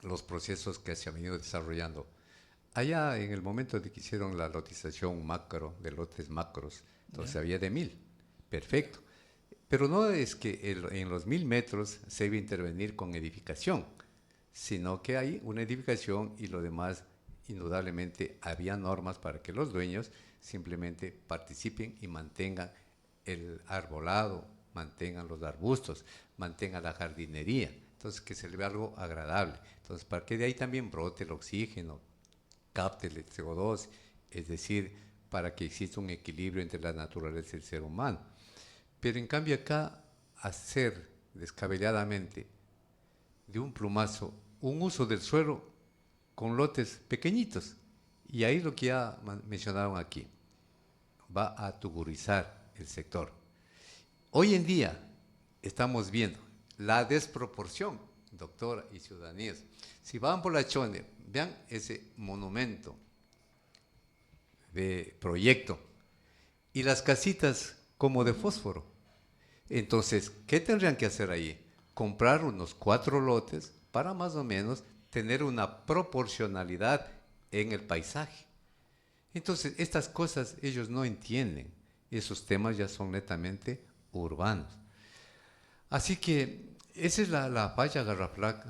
los procesos que se han venido desarrollando. Allá, en el momento de que hicieron la lotización macro, de lotes macros, entonces había de 1000, perfecto. Pero no es que en los 1000 metros se iba a intervenir con edificación, sino que hay una edificación y lo demás, indudablemente, había normas para que los dueños simplemente participen y mantengan el arbolado, mantengan los arbustos, mantengan la jardinería. Entonces, que se le vea algo agradable. Entonces, para que de ahí también brote el oxígeno, capte el CO2, es decir, para que exista un equilibrio entre la naturaleza y el ser humano. Pero en cambio acá, hacer descabelladamente de un plumazo un uso del suelo con lotes pequeñitos, y ahí lo que ya mencionaron aquí, va a tuburizar el sector. Hoy en día estamos viendo la desproporción, doctora y ciudadanías. Si van por la Chone, vean ese monumento de proyecto y las casitas como de fósforo. Entonces, ¿qué tendrían que hacer ahí? Comprar unos 4 lotes para más o menos tener una proporcionalidad en el paisaje. Entonces, estas cosas ellos no entienden. Esos temas ya son netamente urbanos. Así que esa es la falla garrafal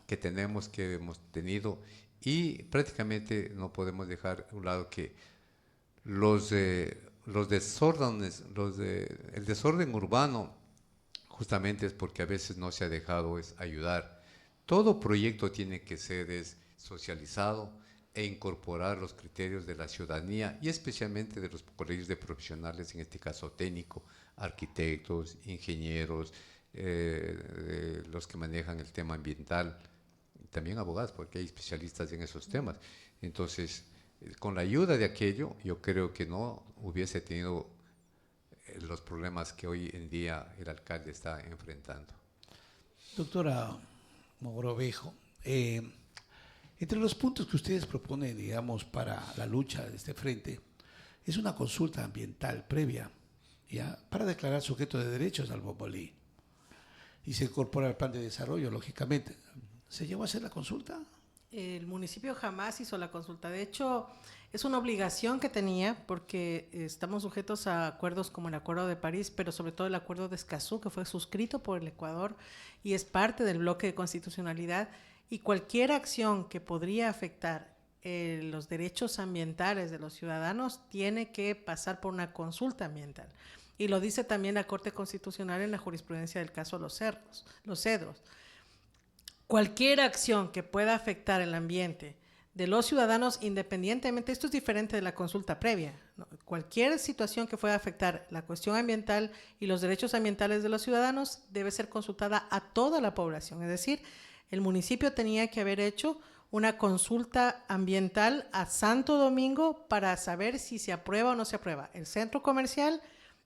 que tenemos, que hemos tenido, y prácticamente no podemos dejar a un lado que el desorden urbano justamente es porque a veces no se ha dejado ayudar. Todo proyecto tiene que ser socializado e incorporar los criterios de la ciudadanía y especialmente de los colegios de profesionales, en este caso técnico, arquitectos, ingenieros, los que manejan el tema ambiental, también abogados, porque hay especialistas en esos temas. Entonces, con la ayuda de aquello, yo creo que no hubiese tenido los problemas que hoy en día el alcalde está enfrentando. Doctora Mogrovejo, entre los puntos que ustedes proponen, digamos, para la lucha de este frente, es una consulta ambiental previa, ¿ya?, para declarar sujeto de derechos al Bombolí. Y se incorpora al plan de desarrollo, lógicamente. ¿Se llevó a hacer la consulta? El municipio jamás hizo la consulta. De hecho, es una obligación que tenía porque estamos sujetos a acuerdos como el Acuerdo de París, pero sobre todo el Acuerdo de Escazú, que fue suscrito por el Ecuador y es parte del bloque de constitucionalidad. Y cualquier acción que podría afectar los derechos ambientales de los ciudadanos tiene que pasar por una consulta ambiental. Y lo dice también la Corte Constitucional en la jurisprudencia del caso Los Cedros. Cualquier acción que pueda afectar el ambiente de los ciudadanos, independientemente, esto es diferente de la consulta previa, ¿no? Cualquier situación que pueda afectar la cuestión ambiental y los derechos ambientales de los ciudadanos debe ser consultada a toda la población. Es decir, el municipio tenía que haber hecho una consulta ambiental a Santo Domingo para saber si se aprueba o no se aprueba el centro comercial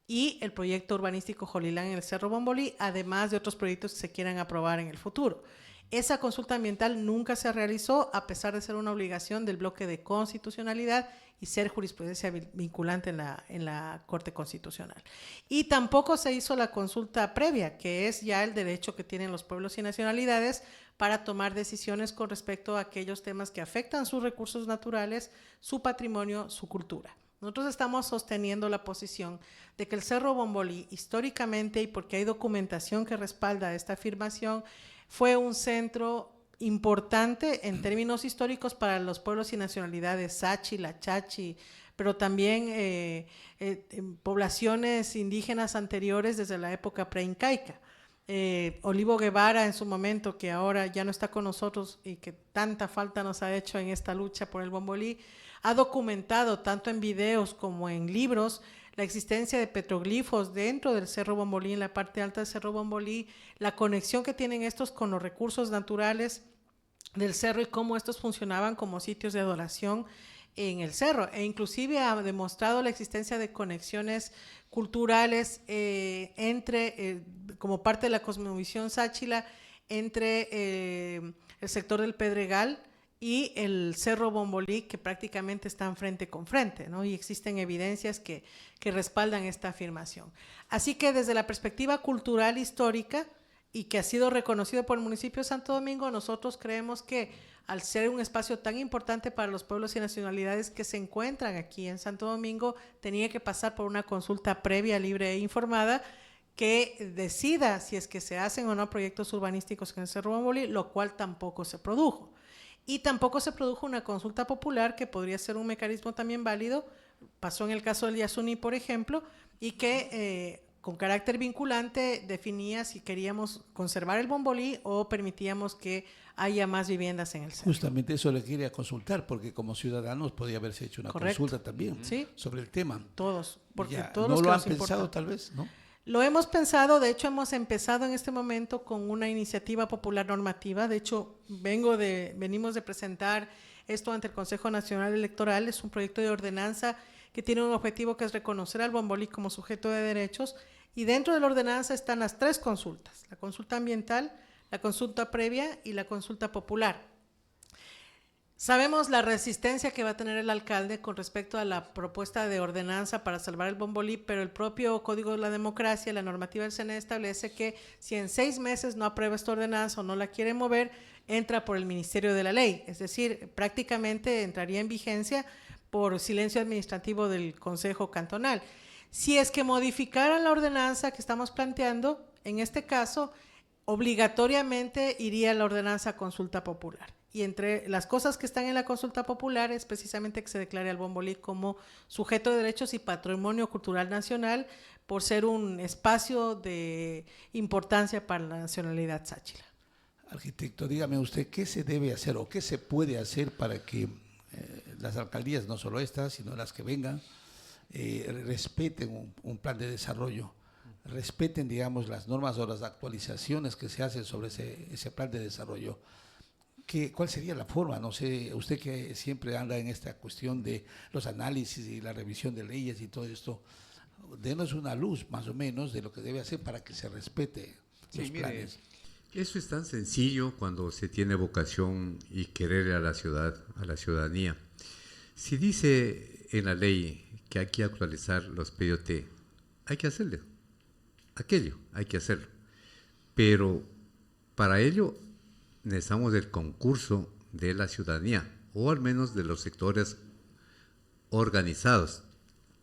y el proyecto urbanístico Jolilán en el Cerro Bombolí, además de otros proyectos que se quieran aprobar en el futuro. Esa consulta ambiental nunca se realizó, a pesar de ser una obligación del bloque de constitucionalidad y ser jurisprudencia vinculante en la Corte Constitucional. Y tampoco se hizo la consulta previa, que es ya el derecho que tienen los pueblos y nacionalidades para tomar decisiones con respecto a aquellos temas que afectan sus recursos naturales, su patrimonio, su cultura. Nosotros estamos sosteniendo la posición de que el Cerro Bombolí, históricamente, y porque hay documentación que respalda esta afirmación, fue un centro importante en términos históricos para los pueblos y nacionalidades Sáchila, Chachi, pero también poblaciones indígenas anteriores desde la época preincaica. Olivo Guevara en su momento, que ahora ya no está con nosotros y que tanta falta nos ha hecho en esta lucha por el Bombolí, ha documentado tanto en videos como en libros la existencia de petroglifos dentro del Cerro Bombolí, en la parte alta del Cerro Bombolí, la conexión que tienen estos con los recursos naturales del cerro y cómo estos funcionaban como sitios de adoración en el cerro, e inclusive ha demostrado la existencia de conexiones culturales como parte de la cosmovisión sáchila, entre el sector del Pedregal y el Cerro Bombolí, que prácticamente están frente con frente, ¿no? Y existen evidencias que respaldan esta afirmación. Así que desde la perspectiva cultural histórica, y que ha sido reconocido por el municipio de Santo Domingo, nosotros creemos que al ser un espacio tan importante para los pueblos y nacionalidades que se encuentran aquí en Santo Domingo, tenía que pasar por una consulta previa, libre e informada, que decida si es que se hacen o no proyectos urbanísticos en el Cerro Bombolí, lo cual tampoco se produjo. Y tampoco se produjo una consulta popular, que podría ser un mecanismo también válido, pasó en el caso del Yasuní, por ejemplo, y que con carácter vinculante definía si queríamos conservar el Bombolí o permitíamos que haya más viviendas en el centro. Justamente eso le quería consultar, porque como ciudadanos podía haberse hecho una consulta también, ¿sí?, sobre el tema. Todos, porque ya, todos ¿no los que lo han nos pensado importa. tal vez? ¿No? Lo hemos pensado, de hecho hemos empezado en este momento con una iniciativa popular normativa. De hecho venimos de presentar esto ante el Consejo Nacional Electoral. Es un proyecto de ordenanza que tiene un objetivo, que es reconocer al Bombolí como sujeto de derechos, y dentro de la ordenanza están las 3 consultas: la consulta ambiental, la consulta previa y la consulta popular. Sabemos la resistencia que va a tener el alcalde con respecto a la propuesta de ordenanza para salvar el Bombolí, pero el propio Código de la Democracia, la normativa del CNE, establece que si en 6 meses no aprueba esta ordenanza o no la quiere mover, entra por el Ministerio de la Ley. Es decir, prácticamente entraría en vigencia por silencio administrativo del Consejo Cantonal. Si es que modificaran la ordenanza que estamos planteando, en este caso, obligatoriamente iría la ordenanza a consulta popular. Y entre las cosas que están en la consulta popular es precisamente que se declare al Bombolí como sujeto de derechos y patrimonio cultural nacional, por ser un espacio de importancia para la nacionalidad sáchila. Arquitecto, dígame usted, ¿qué se debe hacer o qué se puede hacer para que las alcaldías, no solo estas, sino las que vengan, respeten un plan de desarrollo, respeten, digamos, las normas o las actualizaciones que se hacen sobre ese plan de desarrollo? ¿Cuál sería la forma? No sé, usted que siempre anda en esta cuestión de los análisis y la revisión de leyes y todo esto, denos una luz más o menos de lo que debe hacer para que se respete los planes. Eso es tan sencillo cuando se tiene vocación y querer a la ciudad, a la ciudadanía. Si dice en la ley que hay que actualizar los PIOT, hay que hacerlo. Aquello, hay que hacerlo. Pero para ello necesitamos del concurso de la ciudadanía, o al menos de los sectores organizados,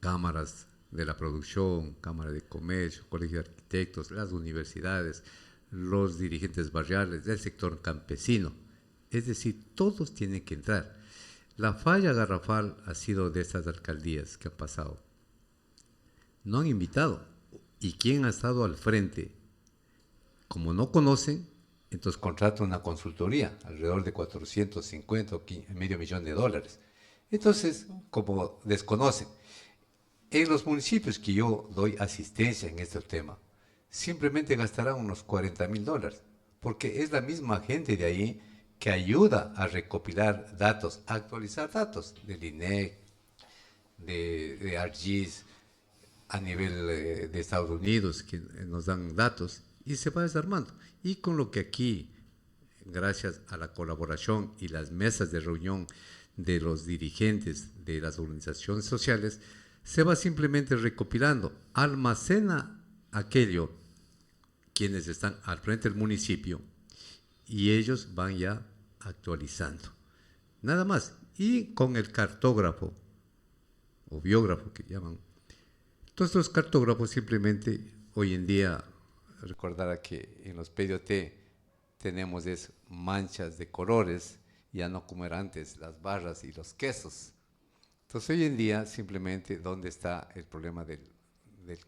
cámaras de la producción, cámara de comercio, colegio de arquitectos, las universidades, los dirigentes barriales, del sector campesino. Es decir, todos tienen que entrar. La falla garrafal ha sido de estas alcaldías que han pasado. No han invitado. ¿Y quién ha estado al frente? Como no conocen, entonces contrata una consultoría, alrededor de 450 o medio millón de dólares. Entonces, como desconocen, en los municipios que yo doy asistencia en este tema, simplemente gastarán unos $40,000, porque es la misma gente de ahí que ayuda a recopilar datos, a actualizar datos del INEC, de ARGIS, a nivel de Estados Unidos, que nos dan datos, y se va desarmando. Y con lo que aquí, gracias a la colaboración y las mesas de reunión de los dirigentes de las organizaciones sociales, se va simplemente recopilando, almacena aquello quienes están al frente del municipio y ellos van ya actualizando. Nada más. Y con el cartógrafo o biógrafo que llaman. Entonces los cartógrafos simplemente hoy en día, recordará que en los PDOT tenemos manchas de colores, ya no como era antes, las barras y los quesos. Entonces hoy en día simplemente dónde está el problema del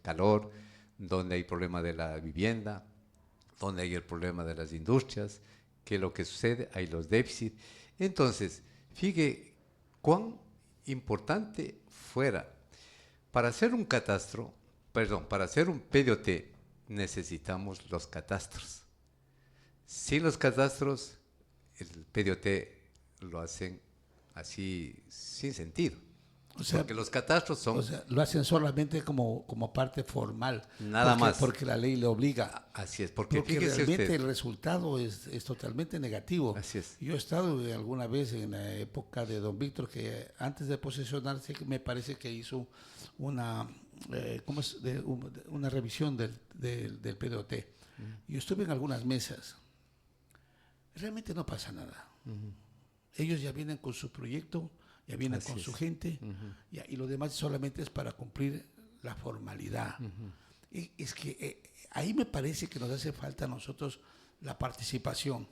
calor, dónde hay problema de la vivienda, dónde hay el problema de las industrias, qué es lo que sucede, hay los déficits. Entonces, fíjate cuán importante fuera. Para hacer un catastro, para hacer un PDOT necesitamos los catastros. Sin los catastros, el PDOT lo hacen así sin sentido. O sea, porque los catastros son... O sea, lo hacen solamente como parte formal. Nada más. Porque la ley le obliga. Así es, porque realmente usted, el resultado es totalmente negativo. Así es. Yo he estado alguna vez en la época de don Víctor, que antes de posesionarse me parece que hizo una revisión del PDOT. Yo estuve en algunas mesas. Realmente no pasa nada. Ellos ya vienen con su proyecto, ya vienen con su gente, y lo demás solamente es para cumplir la formalidad. Es que ahí me parece que nos hace falta a nosotros la participación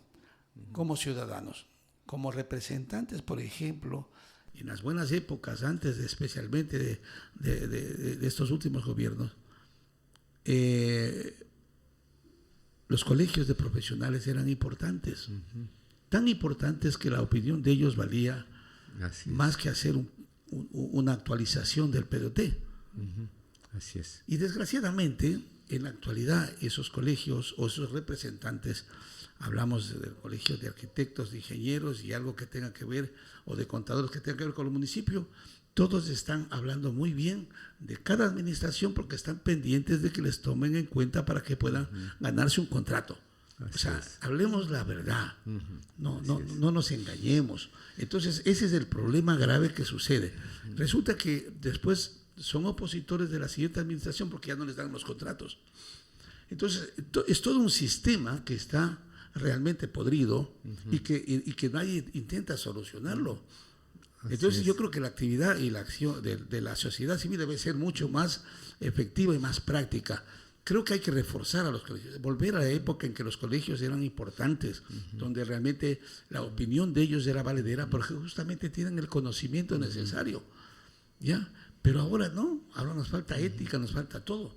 como ciudadanos, como representantes, por ejemplo, en las buenas épocas, antes especialmente de estos últimos gobiernos, los colegios de profesionales eran importantes, tan importantes que la opinión de ellos valía más que hacer una actualización del PDOT. Así es. Y desgraciadamente, en la actualidad, esos colegios o esos representantes, hablamos de colegios de arquitectos, de ingenieros y algo que tenga que ver, o de contadores que tenga que ver con el municipio, todos están hablando muy bien de cada administración porque están pendientes de que les tomen en cuenta para que puedan ganarse un contrato. O sea, hablemos la verdad, no nos engañemos. Entonces, ese es el problema grave que sucede. Resulta que después son opositores de la siguiente administración porque ya no les dan los contratos. Entonces, es todo un sistema que está realmente podrido y que nadie intenta solucionarlo. Entonces, yo creo que la actividad y la acción de la sociedad civil debe ser mucho más efectiva y más práctica. Creo que hay que reforzar a los colegios, volver a la época en que los colegios eran importantes, donde realmente la opinión de ellos era valedera, porque justamente tienen el conocimiento necesario, ¿ya? Pero ahora no, ahora nos falta ética, nos falta todo.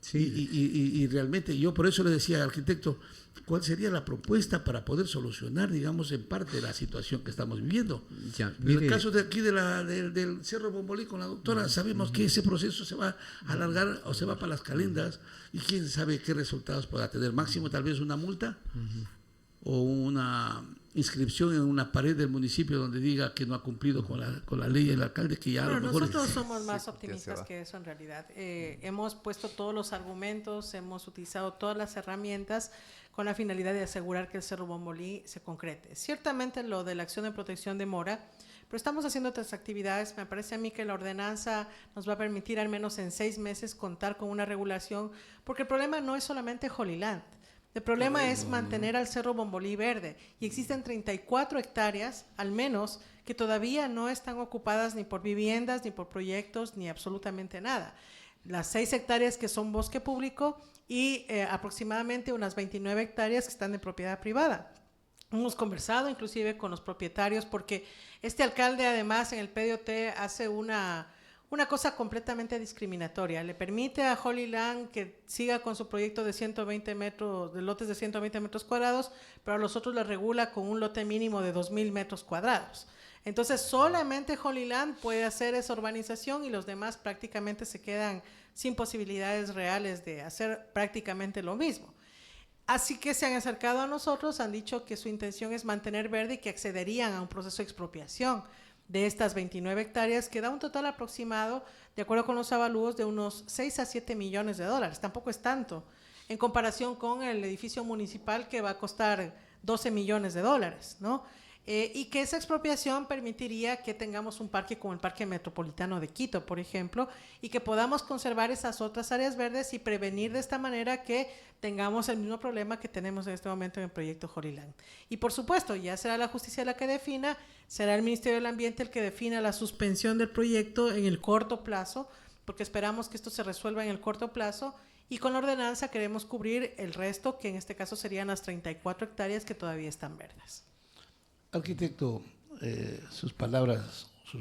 Sí. Y realmente yo por eso le decía al arquitecto, ¿cuál sería la propuesta para poder solucionar, digamos, en parte la situación que estamos viviendo? Ya, en el caso de aquí del Cerro Bombolí con la doctora, sabemos que ese proceso se va a alargar o se va para las calendas y quién sabe qué resultados pueda tener. Máximo tal vez una multa o una inscripción en una pared del municipio donde diga que no ha cumplido con la ley el alcalde, que ya a lo mejor... Nosotros somos más optimistas que eso en realidad. Hemos puesto todos los argumentos, hemos utilizado todas las herramientas con la finalidad de asegurar que el Cerro Bombolí se concrete. Ciertamente lo de la acción de protección demora, pero estamos haciendo otras actividades. Me parece a mí que la ordenanza nos va a permitir al menos en 6 meses contar con una regulación, porque el problema no es solamente Holy Land. El problema es mantener al Cerro Bombolí verde y existen 34 hectáreas, al menos, que todavía no están ocupadas ni por viviendas, ni por proyectos, ni absolutamente nada. Las 6 hectáreas que son bosque público y aproximadamente unas 29 hectáreas que están de propiedad privada. Hemos conversado inclusive con los propietarios porque este alcalde además en el PDOT hace una cosa completamente discriminatoria. Le permite a Holy Land que siga con su proyecto de 120 metros, de lotes de 120 metros cuadrados, pero a los otros le regula con un lote mínimo de 2,000 metros cuadrados. Entonces, solamente Holy Land puede hacer esa urbanización y los demás prácticamente se quedan sin posibilidades reales de hacer prácticamente lo mismo. Así que se han acercado a nosotros, han dicho que su intención es mantener verde y que accederían a un proceso de expropiación de estas 29 hectáreas, que da un total aproximado de acuerdo con los avalúos, de unos 6 a 7 millones de dólares. Tampoco es tanto, en comparación con el edificio municipal que va a costar 12 millones de dólares, ¿no? Y que esa expropiación permitiría que tengamos un parque como el Parque Metropolitano de Quito, por ejemplo, y que podamos conservar esas otras áreas verdes y prevenir de esta manera que tengamos el mismo problema que tenemos en este momento en el proyecto Jorilán. Y por supuesto, ya será la justicia la que defina, será el Ministerio del Ambiente el que defina la suspensión del proyecto en el corto plazo, porque esperamos que esto se resuelva en el corto plazo, y con la ordenanza queremos cubrir el resto, que en este caso serían las 34 hectáreas que todavía están verdes. Arquitecto, sus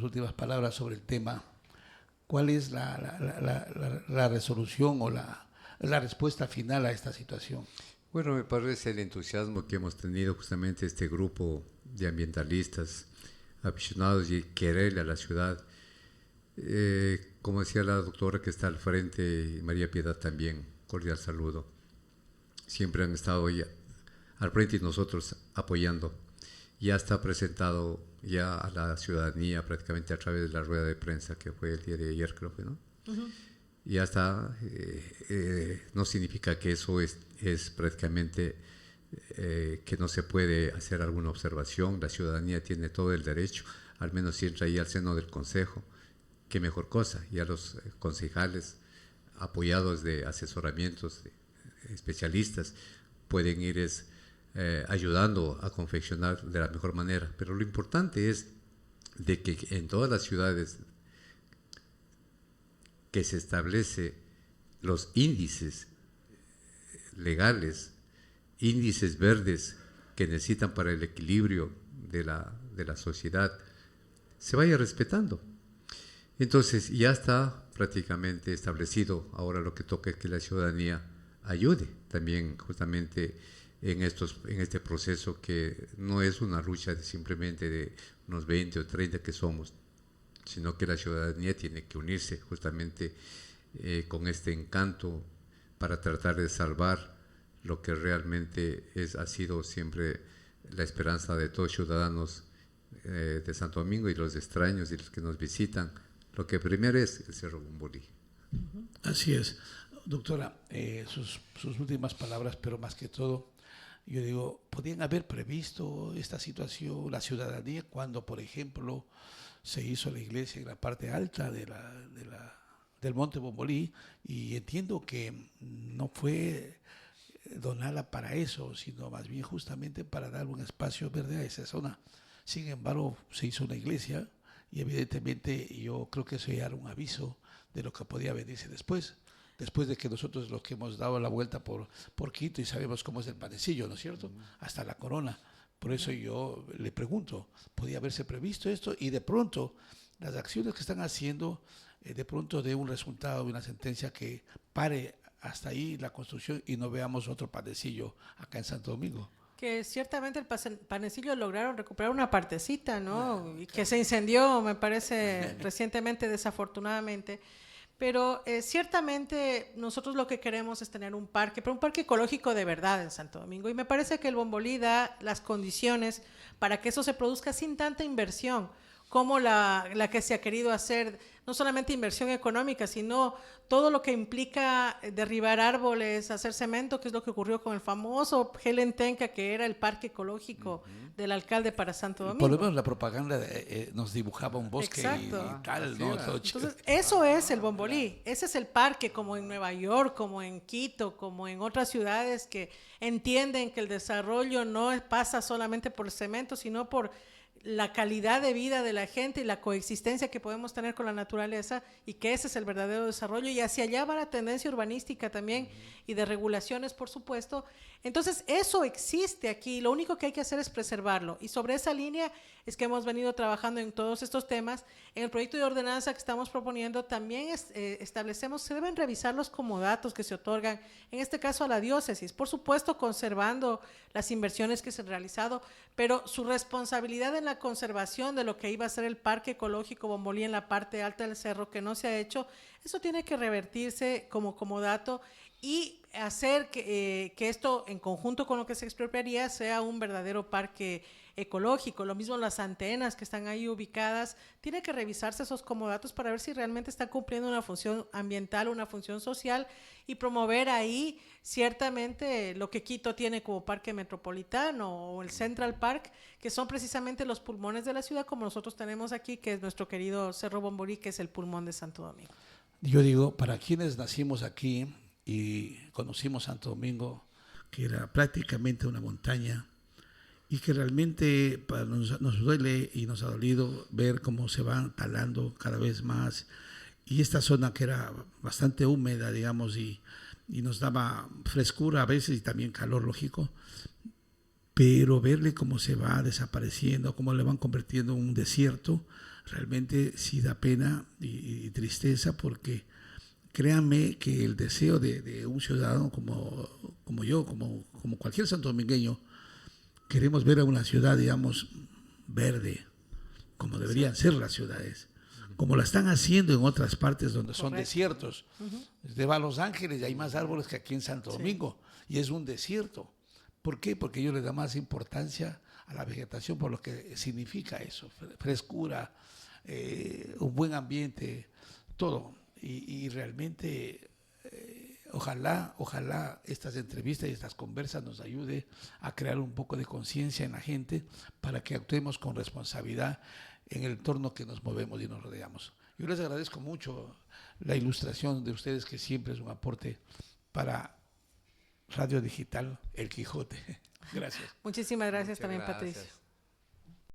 últimas palabras sobre el tema. ¿Cuál es la resolución o la respuesta final a esta situación? Bueno, me parece el entusiasmo que hemos tenido justamente este grupo de ambientalistas aficionados y quererle a la ciudad. Como decía la doctora que está al frente, y María Piedad también, cordial saludo. Siempre han estado ya al frente y nosotros apoyando. Ya está presentado ya a la ciudadanía prácticamente a través de la rueda de prensa que fue el día de ayer, creo que, ¿no? Uh-huh. Ya está, no significa que eso es prácticamente que no se puede hacer alguna observación. La ciudadanía tiene todo el derecho, al menos si entra ahí al seno del consejo, qué mejor cosa. Ya los concejales, apoyados de asesoramientos de especialistas, pueden ir ayudando a confeccionar de la mejor manera. Pero lo importante es de que en todas las ciudades que se establece los índices legales, índices verdes que necesitan para el equilibrio de la sociedad, se vaya respetando. Entonces ya está prácticamente establecido. Ahora lo que toca es que la ciudadanía ayude también justamente en este proceso, que no es una lucha simplemente de unos 20 o 30 que somos, sino que la ciudadanía tiene que unirse justamente con este encanto para tratar de salvar lo que realmente ha sido siempre la esperanza de todos los ciudadanos de Santo Domingo y los extraños y los que nos visitan. Lo que primero es el Cerro Bombolí. Así es. Doctora, sus últimas palabras, pero más que todo, yo digo, ¿podían haber previsto esta situación la ciudadanía cuando, por ejemplo, se hizo la iglesia en la parte alta del Monte Bombolí? Y entiendo que no fue donada para eso, sino más bien justamente para dar un espacio verde a esa zona. Sin embargo, se hizo una iglesia y evidentemente yo creo que eso ya era un aviso de lo que podía venirse después de que nosotros los que hemos dado la vuelta por Quito y sabemos cómo es el panecillo, ¿no es cierto? Hasta la corona. Por eso yo le pregunto, ¿podía haberse previsto esto? Y de pronto, las acciones que están haciendo, de pronto dé un resultado, una sentencia que pare hasta ahí la construcción y no veamos otro panecillo acá en Santo Domingo. Que ciertamente el panecillo lograron recuperar una partecita, ¿no? Y que se incendió, me parece, recientemente, desafortunadamente. Pero ciertamente nosotros lo que queremos es tener un parque, pero un parque ecológico de verdad en Santo Domingo. Y me parece que el Bombolí da las condiciones para que eso se produzca sin tanta inversión como la que se ha querido hacer, no solamente inversión económica, sino todo lo que implica derribar árboles, hacer cemento, que es lo que ocurrió con el famoso Gelentenca, que era el parque ecológico del alcalde para Santo Domingo. Por lo menos la propaganda nos dibujaba un bosque. Exacto. Y tal, ¿no? Entonces, eso es el Bombolí, ese es el parque, como en Nueva York, como en Quito, como en otras ciudades que entienden que el desarrollo no pasa solamente por el cemento, sino por la calidad de vida de la gente y la coexistencia que podemos tener con la naturaleza, y que ese es el verdadero desarrollo, y hacia allá va la tendencia urbanística también y de regulaciones, por supuesto. Entonces eso existe aquí, lo único que hay que hacer es preservarlo, y sobre esa línea es que hemos venido trabajando en todos estos temas. En el proyecto de ordenanza que estamos proponiendo también establecemos, se deben revisar los comodatos que se otorgan, en este caso a la diócesis, por supuesto conservando las inversiones que se han realizado, pero su responsabilidad en la conservación de lo que iba a ser el parque ecológico Bombolí en la parte alta del cerro, que no se ha hecho, eso tiene que revertirse como comodato, y hacer que esto, en conjunto con lo que se expropiaría, sea un verdadero parque ecológico. Lo mismo las antenas que están ahí ubicadas, tiene que revisarse esos comodatos para ver si realmente están cumpliendo una función ambiental, una función social, y promover ahí ciertamente lo que Quito tiene como parque metropolitano o el Central Park, que son precisamente los pulmones de la ciudad, como nosotros tenemos aquí, que es nuestro querido Cerro Bomborí, que es el pulmón de Santo Domingo. Yo digo, para quienes nacimos aquí y conocimos Santo Domingo, que era prácticamente una montaña, y que realmente nos duele y nos ha dolido ver cómo se van talando cada vez más, y esta zona que era bastante húmeda, digamos, y nos daba frescura a veces y también calor, lógico, pero verle cómo se va desapareciendo, cómo le van convirtiendo en un desierto, realmente sí da pena y tristeza, porque créanme que el deseo de un ciudadano como yo, como cualquier santodomingueño, queremos ver a una ciudad, digamos, verde, como deberían ser las ciudades, como la están haciendo en otras partes donde son desiertos. Usted va a Los Ángeles y hay más árboles que aquí en Santo Domingo, y es un desierto. ¿Por qué? Porque ellos le dan más importancia a la vegetación por lo que significa eso, frescura, un buen ambiente, todo. Y realmente ojalá estas entrevistas y estas conversas nos ayude a crear un poco de conciencia en la gente para que actuemos con responsabilidad en el entorno que nos movemos y nos rodeamos. Yo les agradezco mucho la ilustración de ustedes, que siempre es un aporte para Radio Digital El Quijote. Gracias. Muchísimas gracias Muchas también, gracias. Patricio.